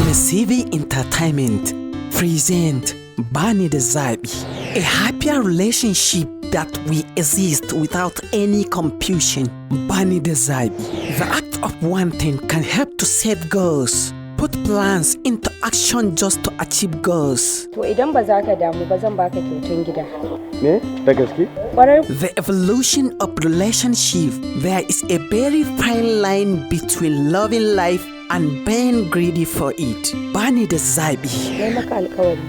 Receiving Entertainment present Bani da Zabi, a happier relationship that will exist without any confusion. Bani da Zabi, the act of wanting can help to set goals, put plans into action just to achieve goals. To idan ba za ka damu ba zan baka kyautan gida. Me? Da gaske? The evolution of relationship, there is a very fine line between loving life and being greedy for it. Bani da Zabi. Nai maka alƙawari.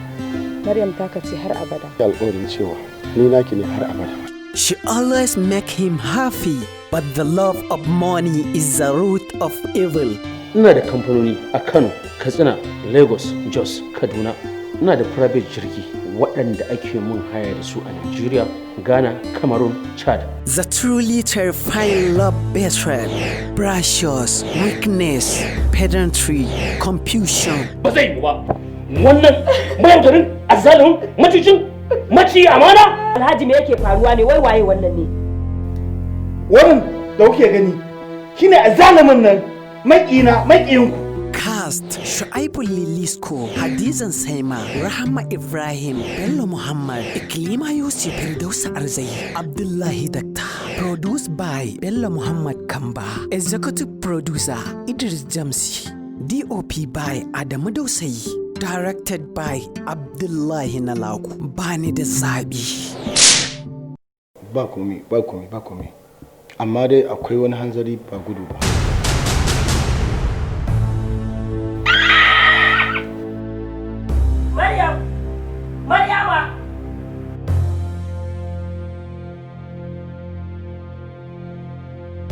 Maryam ta kace har abada. Alƙawarin cewa ni naki ne har abada. She always make him happy, but the love of money is the root of evil. Ina da kamfanoni a Kano, Katsina, Lagos, Jos, Kaduna. Ina da private jirgi waɗanda ake mun haya da su a Nigeria, Ghana, Cameroon, Chad. The truly terrifying love betrayal, precious, weakness, pedantry, confusion. Ba zai yi ba. Wannan mayaudarin azalin maci amana. Alhaji me yake faruwa ne, wai waye wannan ne? Wannan da kuke gani shine azalimin nan maƙiyinku. Cast Shu'aibu Lilisko, Hadizan Saima, Rahama Ibrahim, Bello Muhammad, Iklima Yusuf, Firdausa Arzai, Abdullahi Dakta. Produced by Bello Muhammad Kamba. Executive Producer Idris Jamsi. DOP by Adamu Dausayi. Directed by Abdullahi Nalaku. Bani da Zabi. Ba komai. Amma dai akwai wani hanzari ba gudu ba.